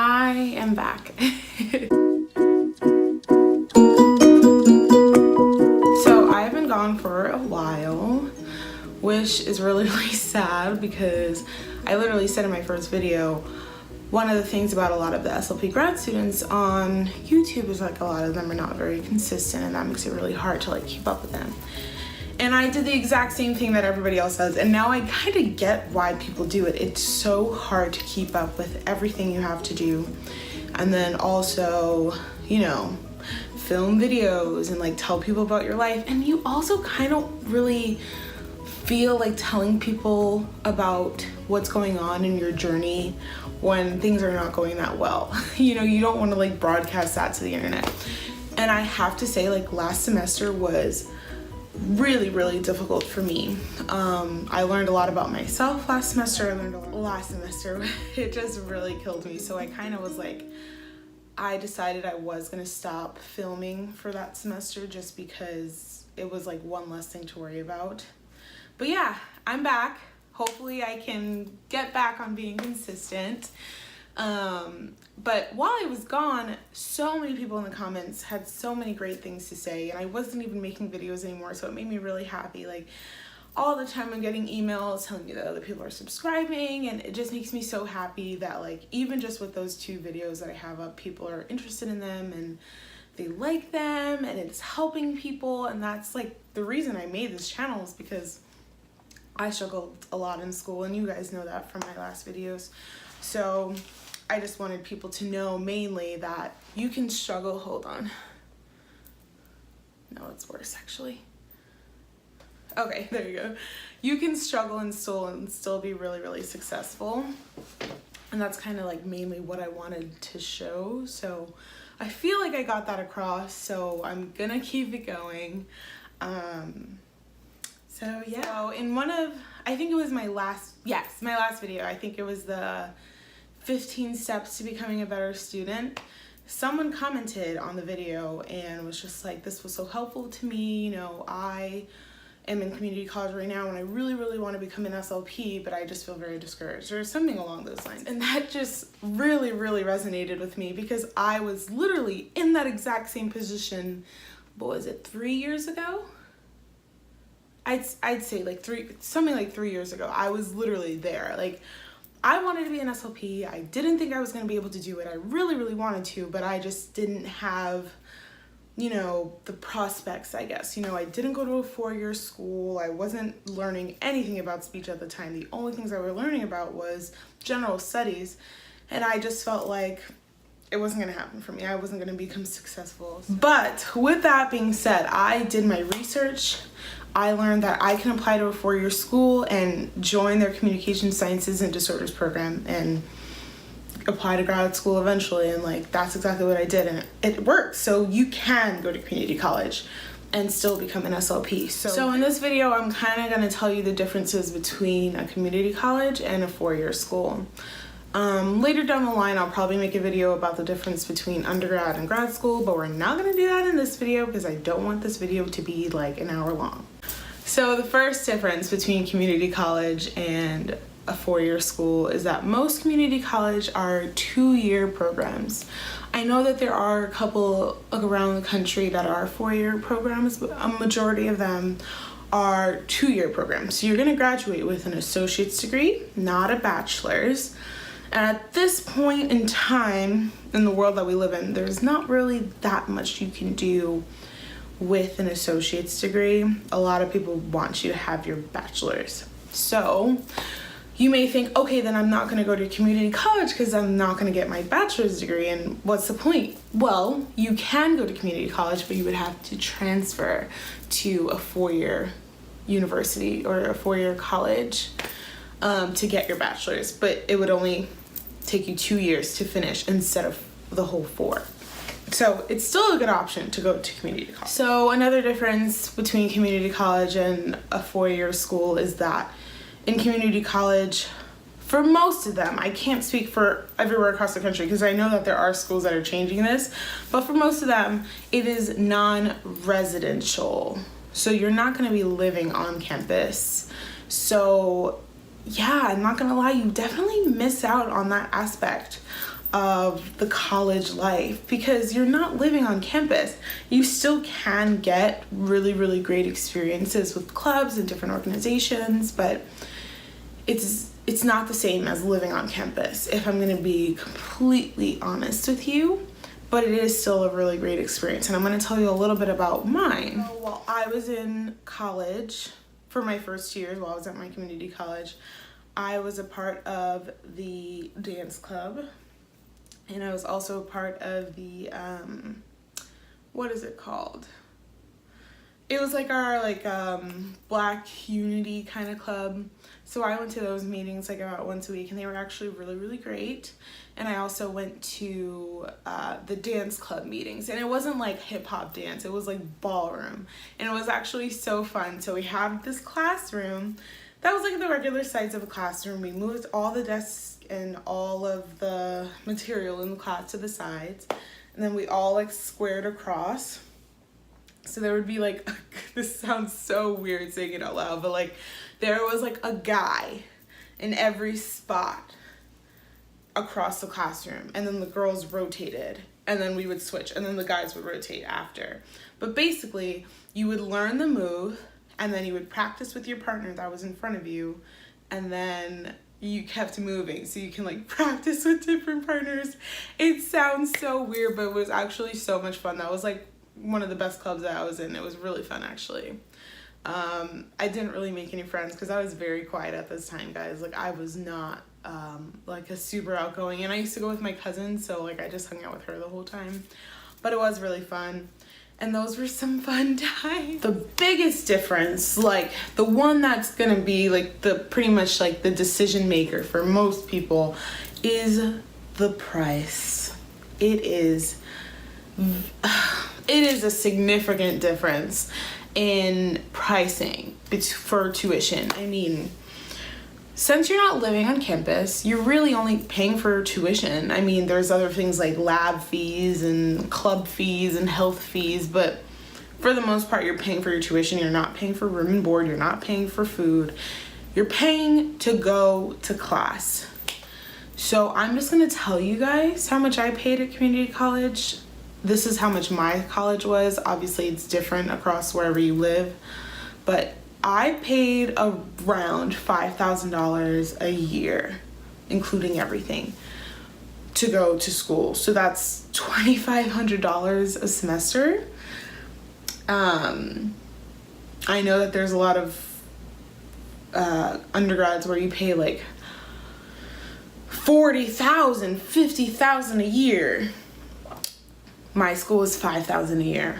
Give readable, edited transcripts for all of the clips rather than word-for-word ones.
I am back. So I have been gone for a while, which is really sad because I literally said in my first video, one of the things about a lot of the SLP grad students on YouTube is like a lot of them are not very consistent, and that makes it really hard to like keep up with them. And I did the exact same thing that everybody else does, and now I kind of get why people do it. It's so hard to keep up with everything you have to do, and then also, you know, film videos and like tell people about your life, and you also kind of really feel like telling people about what's going on in your journey when things are not going that well. You know, you don't want to like broadcast that to the internet. And I have to say, like, last semester was really difficult for me. I learned a lot about myself last semester. It just really killed me. So I kind of was like, I decided I was gonna stop filming for that semester just because it was like one less thing to worry about. But yeah, I'm back. Hopefully I can get back on being consistent. But while I was gone, so many people in the comments had so many great things to say, and I wasn't even making videos anymore, so it made me really happy. Like, all the time I'm getting emails telling me that other people are subscribing, and it just makes me so happy that, like, even just with those 2 videos that I have up, people are interested in them and they like them and it's helping people. And that's like the reason I made this channel, is because I struggled a lot in school, and you guys know that from my last videos. So I just wanted people to know mainly that you can struggle. Hold on. No, it's worse actually. Okay, there you go. You can struggle in school and still be really successful. And that's kind of like mainly what I wanted to show. So I feel like I got that across, so I'm gonna keep it going. So yeah. So in one of, I think it was my last video, I think it was the 15 steps to becoming a better student. Someone commented on the video and was just like, this was so helpful to me. You know, I am in community college right now and I really want to become an SLP, but I just feel very discouraged, or something along those lines. And that just really resonated with me, because I was literally in that exact same position, what was it, 3 years ago? I'd say like something like 3 years ago. I was literally there. Like, I wanted to be an SLP. I didn't think I was going to be able to do it. I really wanted to, but I just didn't have, you know, the prospects, I guess. You know, I didn't go to a 4-year school. I wasn't learning anything about speech at the time. The only things I was learning about was general studies, and I just felt like it wasn't going to happen for me. I wasn't going to become successful. But with that being said, I did my research. I learned that I can apply to a 4-year school and join their communication sciences and disorders program and apply to grad school eventually. And like, that's exactly what I did, and it worked. So you can go to community college and still become an SLP. So in this video, I'm kind of going to tell you the differences between a community college and a 4-year school. Later down the line, I'll probably make a video about the difference between undergrad and grad school, but we're not going to do that in this video because I don't want this video to be like an hour long. So the first difference between community college and a 4-year school is that most community college are 2-year programs. I know that there are a couple around the country that are 4-year programs, but a majority of them are 2-year programs. So you're going to graduate with an associate's degree, not a bachelor's. And at this point in time in the world that we live in, there's not really that much you can do with an associate's degree. A lot of people want you to have your bachelor's. So you may think, okay, then I'm not going to go to community college because I'm not going to get my bachelor's degree, and what's the point? Well, you can go to community college, but you would have to transfer to a 4-year university or a 4-year college to get your bachelor's, but it would only take you 2 years to finish instead of the whole 4. So it's still a good option to go to community college. So another difference between community college and a 4-year school is that in community college, for most of them, I can't speak for everywhere across the country because I know that there are schools that are changing this, but for most of them, it is non-residential. So you're not going to be living on campus. So yeah, I'm not gonna lie, you definitely miss out on that aspect. of the college life, because you're not living on campus. You still can get really, really great experiences with clubs and different organizations, but it's not the same as living on campus, if I'm going to be completely honest with you. But it is still a really great experience, and I'm going to tell you a little bit about mine. So while I was in college, for my first years, while I was at my community college, I was a part of the dance club, and I was also a part of the, what is it called? It was like our Black unity kind of club. So I went to those meetings like about once a week, and they were actually really, really great. And I also went to the dance club meetings, and it wasn't like hip hop dance, it was like ballroom, and it was actually so fun. So we had this classroom that was like the regular size of a classroom. We moved all the desks and all of the material in the class to the sides, and then we all like squared across. So there would be like, this sounds so weird saying it out loud, but like there was like a guy in every spot across the classroom, and then the girls rotated, and then we would switch, and then the guys would rotate after. But basically you would learn the move, and then you would practice with your partner that was in front of you, and then you kept moving so you can like practice with different partners. It sounds so weird, but it was actually so much fun. That was like one of the best clubs that I was in. It was really fun, actually. I didn't really make any friends because I was very quiet at this time, guys. Like I was not like a super outgoing, and I used to go with my cousin, so like I just hung out with her the whole time. But it was really fun, and those were some fun times. The biggest difference, like the one that's gonna be like the pretty much like the decision maker for most people, is the price. It is a significant difference in pricing for tuition. I mean, since you're not living on campus, you're really only paying for tuition. I mean, there's other things like lab fees and club fees and health fees, but for the most part, you're paying for your tuition. You're not paying for room and board. You're not paying for food. You're paying to go to class. So I'm just gonna tell you guys how much I paid at community college. This is how much my college was. Obviously, it's different across wherever you live, but I paid around $5,000 a year, including everything, to go to school. So that's $2,500 a semester. I know that there's a lot of undergrads where you pay like $40,000, $50,000 a year. My school was $5,000 a year.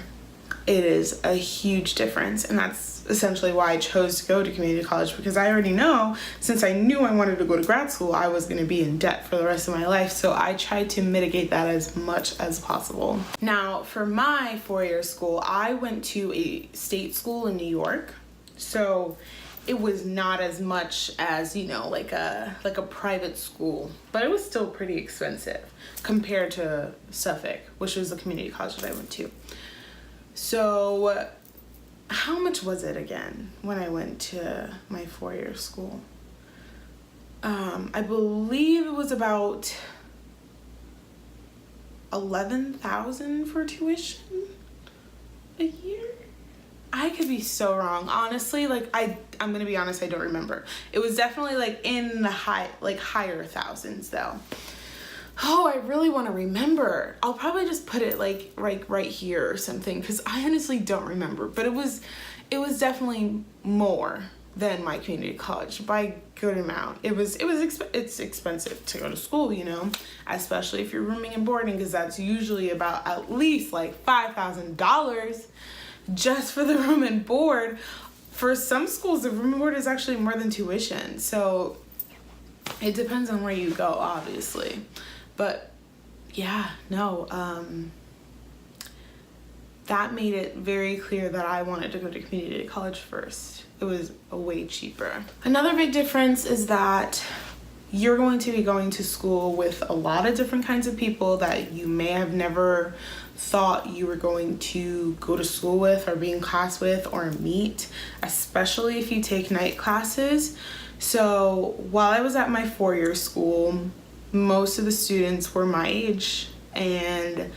It is a huge difference, and that's essentially why I chose to go to community college, because I already know, since I knew I wanted to go to grad school, I was going to be in debt for the rest of my life, so I tried to mitigate that as much as possible. Now, for my four-year school, I went to a state school in New York, so it was not as much as, you know, like a private school, but it was still pretty expensive compared to Suffolk, which was the community college that I went to. So how much was it again when I went to my four-year school? I believe it was about $11,000 for tuition a year. I could be so wrong, honestly. Like I'm gonna be honest, I don't remember. It was definitely like in the higher thousands though. Oh, I really want to remember. I'll probably just put it like right here or something, because I honestly don't remember. But it was definitely more than my community college by a good amount. It's expensive to go to school, you know, especially if you're rooming and boarding, because that's usually about at least like $5,000 just for the room and board. For some schools, the room and board is actually more than tuition. So it depends on where you go, obviously. But yeah, no, that made it very clear that I wanted to go to community college first. It was way cheaper. Another big difference is that you're going to be going to school with a lot of different kinds of people that you may have never thought you were going to go to school with or be in class with or meet, especially if you take night classes. So while I was at my four-year school, most of the students were my age, and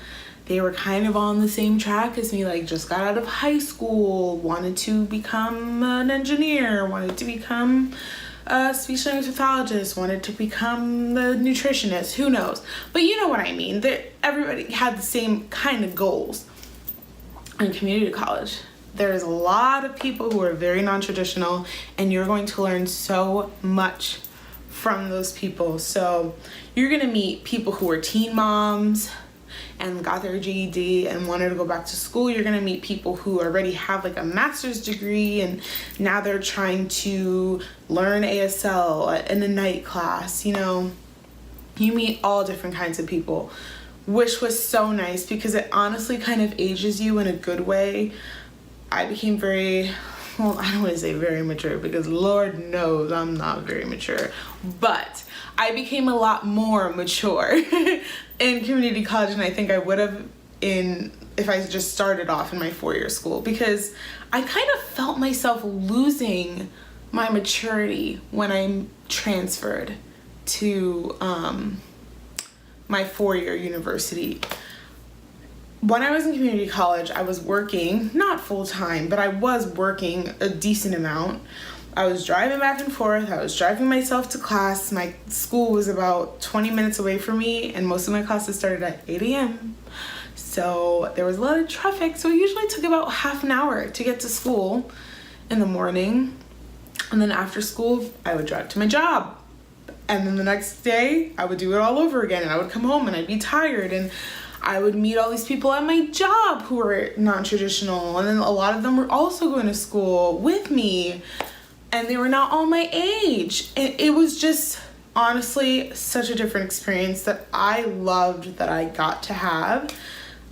they were kind of on the same track as me, like just got out of high school, wanted to become an engineer, wanted to become a speech language pathologist, wanted to become the nutritionist, who knows. But you know what I mean. Everybody had the same kind of goals. In community college, there's a lot of people who are very non-traditional, and you're going to learn so much from those people. So you're gonna meet people who are teen moms and got their GED and wanted to go back to school. You're gonna meet people who already have like a master's degree and now they're trying to learn ASL in a night class. You know, you meet all different kinds of people, which was so nice because it honestly kind of ages you in a good way. I became very, well, I don't want to say very mature because Lord knows I'm not very mature, but I became a lot more mature in community college than I think I would have if I just started off in my 4-year school, because I kind of felt myself losing my maturity when I transferred to my 4-year university. When I was in community college, I was working, not full time, but I was working a decent amount. I was driving back and forth. I was driving myself to class. My school was about 20 minutes away from me, and most of my classes started at 8 a.m. So there was a lot of traffic. So it usually took about half an hour to get to school in the morning. And then after school, I would drive to my job. And then the next day, I would do it all over again. And I would come home and I'd be tired. And I would meet all these people at my job who were non-traditional. And then a lot of them were also going to school with me. And they were not all my age. And it was just honestly such a different experience that I loved that I got to have.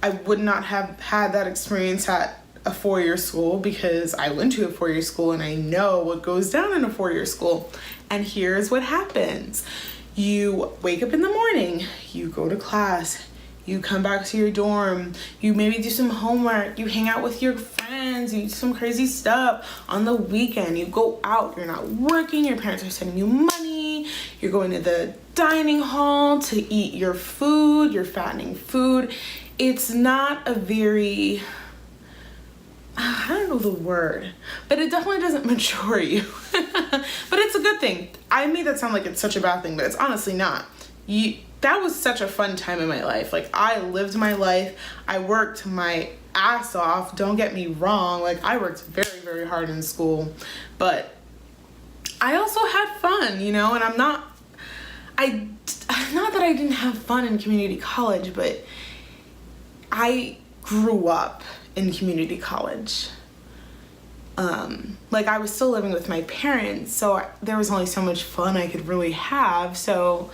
I would not have had that experience at a 4-year school because I went to a 4-year school and I know what goes down in a 4-year school. And here's what happens. You wake up in the morning, you go to class, you come back to your dorm, you maybe do some homework, you hang out with your friends, you do some crazy stuff. On the weekend, you go out, you're not working, your parents are sending you money, you're going to the dining hall to eat your food, you're fattening food. It's not a very, I don't know the word, but it definitely doesn't mature you. But it's a good thing. I made that sound like it's such a bad thing, but it's honestly not. That was such a fun time in my life. Like, I lived my life. I worked my ass off. Don't get me wrong. Like, I worked very, very hard in school, but I also had fun, you know, and not that I didn't have fun in community college, but I grew up in community college. Like, I was still living with my parents, so there was only so much fun I could really have. So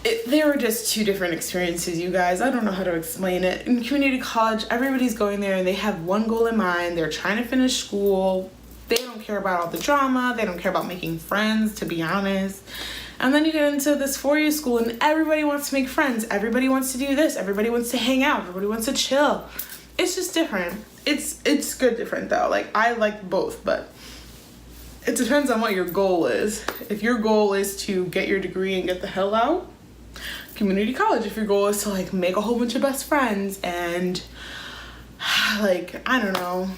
they were just two different experiences, you guys. I don't know how to explain it. In community college, everybody's going there and they have one goal in mind. They're trying to finish school. They don't care about all the drama. They don't care about making friends, to be honest. And then you get into this 4-year school and everybody wants to make friends. Everybody wants to do this. Everybody wants to hang out. Everybody wants to chill. It's just different. It's good different though. Like, I like both, but it depends on what your goal is. If your goal is to get your degree and get the hell out, community college. If your goal is to like make a whole bunch of best friends and like, I don't know,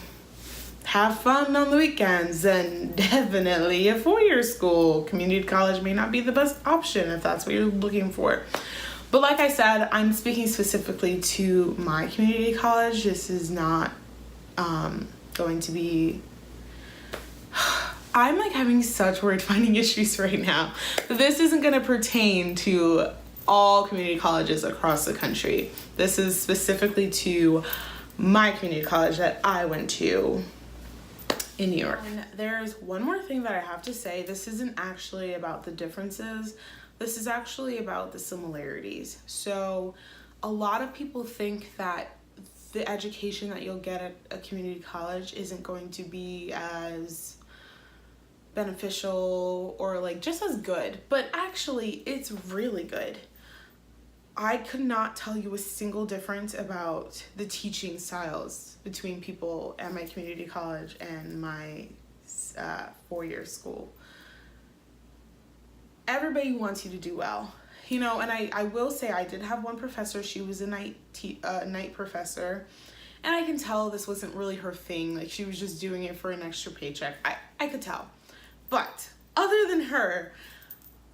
have fun on the weekends, then definitely a 4-year school. Community college may not be the best option if that's what you're looking for. But like I said, I'm speaking specifically to my community college. This is not going to be... I'm like having such word finding issues right now. This isn't going to pertain to all community colleges across the country. This is specifically to my community college that I went to in New York. And there's one more thing that I have to say. This isn't actually about the differences. This is actually about the similarities. So a lot of people think that the education that you'll get at a community college isn't going to be as beneficial or like just as good, but actually it's really good. I could not tell you a single difference about the teaching styles between people at my community college and my 4-year school. Everybody wants you to do well. you know, and I will say I did have one professor. She was a night professor. And I can tell this wasn't really her thing. Like, she was just doing it for an extra paycheck. I could tell. But other than her,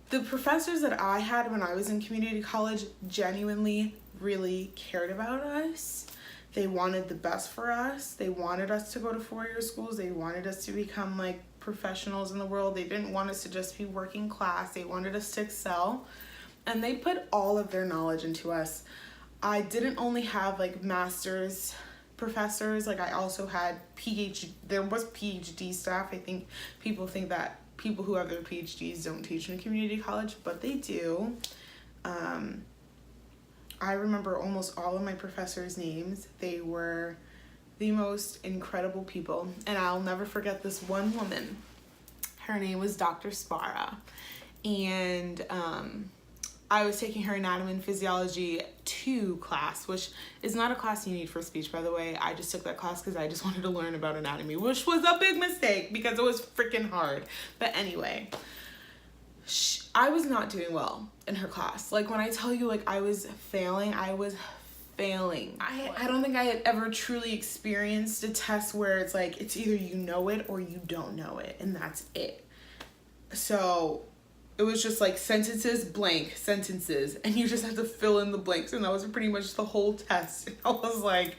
the professors that I had when I was in community college genuinely really cared about us. They wanted the best for us. They wanted us to go to four-year schools. They wanted us to become like professionals in the world. They didn't want us to just be working class. They wanted us to excel. And they put all of their knowledge into us. I didn't only have like master's professors, like I also had there was PhD staff. I think people think that people who have their PhDs don't teach in a community college, but they do. I remember almost all of my professors' names. They were the most incredible people, and I'll never forget this one woman. Her name was Dr. Spara, and I was taking her Anatomy and Physiology 2 class, which is not a class you need for speech, by the way. I just took that class because I just wanted to learn about anatomy, which was a big mistake because it was freaking hard. But anyway, I was not doing well in her class. Like, when I tell you, like, I was failing. I don't think I had ever truly experienced a test where it's like, it's either you know it or you don't know it, and that's it. So it was just like sentences, blank, sentences, and you just have to fill in the blanks, and that was pretty much the whole test. I was like,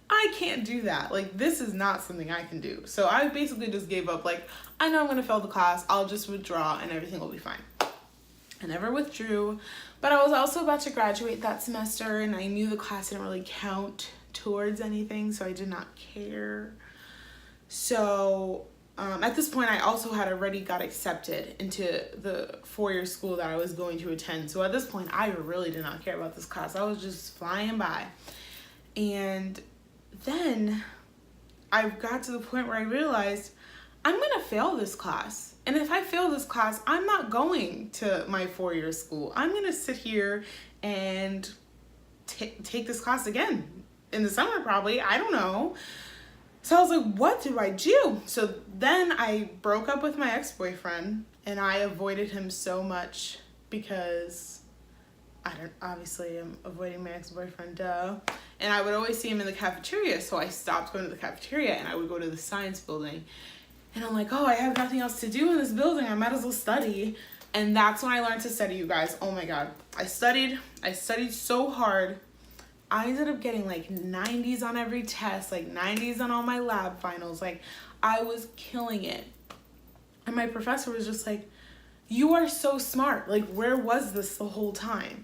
I can't do that. Like, this is not something I can do. So I basically just gave up. Like, I know I'm gonna fail the class. I'll just withdraw and everything will be fine. I never withdrew, but I was also about to graduate that semester, and I knew the class didn't really count towards anything, so I did not care. So at this point, I also had already got accepted into the four-year school that I was going to attend. So at this point, I really did not care about this class. I was just flying by. And then I got to the point where I realized I'm going to fail this class. And if I fail this class, I'm not going to my four-year school. I'm going to sit here and take this class again in the summer probably. I don't know. So I was like, what do I do? So then I broke up with my ex-boyfriend, and I avoided him so much because obviously I'm avoiding my ex-boyfriend, duh. And I would always see him in the cafeteria, so I stopped going to the cafeteria and I would go to the science building. And I'm like, oh, I have nothing else to do in this building. I might as well study. And that's when I learned to study, you guys. Oh my God. I studied so hard. I ended up getting like 90s on every test, like 90s on all my lab finals. Like, I was killing it. And my professor was just like, you are so smart. Like, where was this the whole time?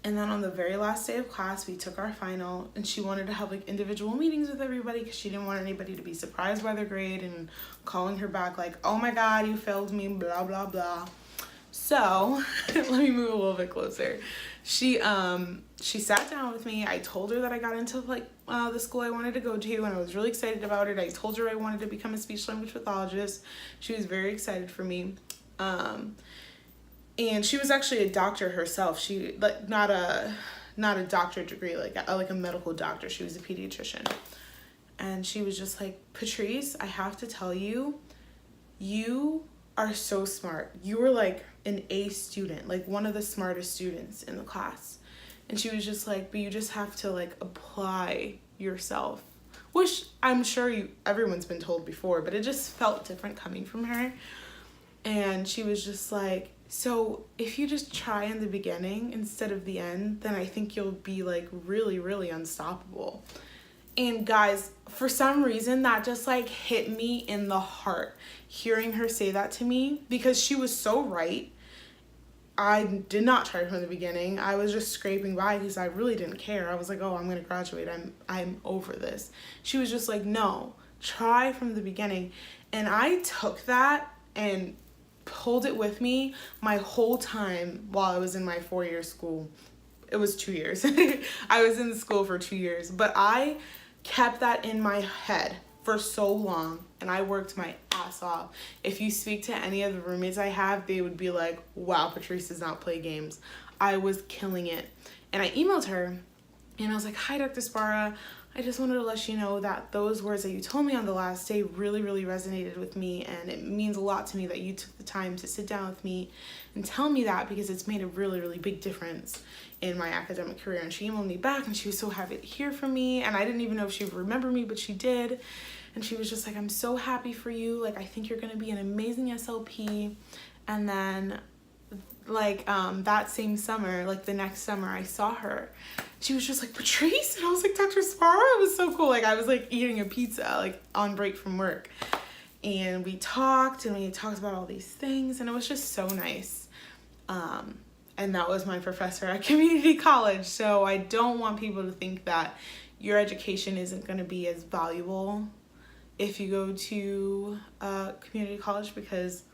And then on the very last day of class, we took our final, and she wanted to have like individual meetings with everybody because she didn't want anybody to be surprised by their grade and calling her back like, oh my God, you failed me, blah, blah, blah. So let me move a little bit closer. She sat down with me. I told her that I got into like the school I wanted to go to, and I was really excited about it. I told her I wanted to become a speech language pathologist. She was very excited for me. And she was actually a doctor herself. She like not a doctorate degree, like a medical doctor. She was a pediatrician. And she was just like, Patrice, I have to tell you, you are so smart. You were like an A student, like one of the smartest students in the class. And she was just like, but you just have to like apply yourself, which I'm sure everyone's been told before, but it just felt different coming from her. And she was just like, so if you just try in the beginning instead of the end, then I think you'll be like really, really unstoppable. And guys, for some reason that just like hit me in the heart, hearing her say that to me, because she was so right. I did not try from the beginning. I was just scraping by because I really didn't care. I was like, oh, I'm gonna graduate. I'm over this. She was just like, no, try from the beginning. And I took that and pulled it with me my whole time while I was in my four-year school. It was 2 years. I was in school for 2 years, but I kept that in my head for so long, and I worked my ass off. If you speak to any of the roommates I have, they would be like, wow, Patrice does not play games. I was killing it. And I emailed her, and I was like, hi, Dr. Spara. I just wanted to let you know that those words that you told me on the last day really, really resonated with me, and it means a lot to me that you took the time to sit down with me and tell me that, because it's made a really, really big difference in my academic career. And she emailed me back and she was so happy to hear from me, and I didn't even know if she would remember me, but she did. And she was just like, I'm so happy for you. Like, I think you're gonna be an amazing SLP. And then like that same summer, like the next summer, I saw her. She was just like, Patrice? And I was like, Dr. Sparrow? It was so cool. Like, I was like eating a pizza, like on break from work. And we talked about all these things, and it was just so nice. And that was my professor at community college. So I don't want people to think that your education isn't going to be as valuable if you go to community college, because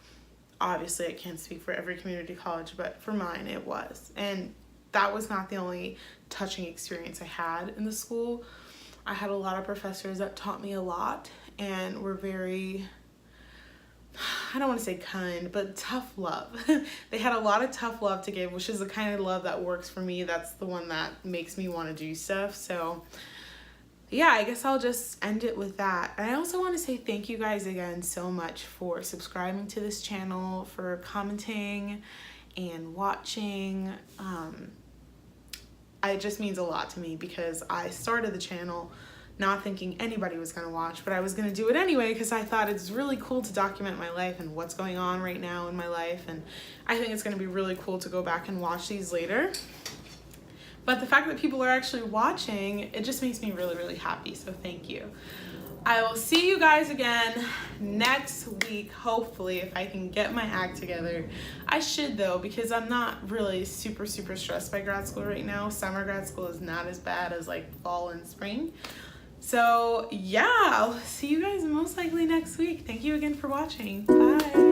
obviously I can't speak for every community college, but for mine it was. And that was not the only touching experience I had in the school. I had a lot of professors that taught me a lot and were very, I don't want to say kind, but tough love. They had a lot of tough love to give, which is the kind of love that works for me. That's the one that makes me want to do stuff. So yeah, I guess I'll just end it with that. And I also want to say thank you guys again so much for subscribing to this channel, for commenting and watching. It just means a lot to me, because I started the channel not thinking anybody was going to watch, but I was going to do it anyway because I thought it's really cool to document my life and what's going on right now in my life. And I think it's going to be really cool to go back and watch these later. But the fact that people are actually watching, it just makes me really, really happy. So thank you. I will see you guys again next week, hopefully, if I can get my act together. I should, though, because I'm not really super, super stressed by grad school right now. Summer grad school is not as bad as like fall and spring. So yeah, I'll see you guys most likely next week. Thank you again for watching. Bye.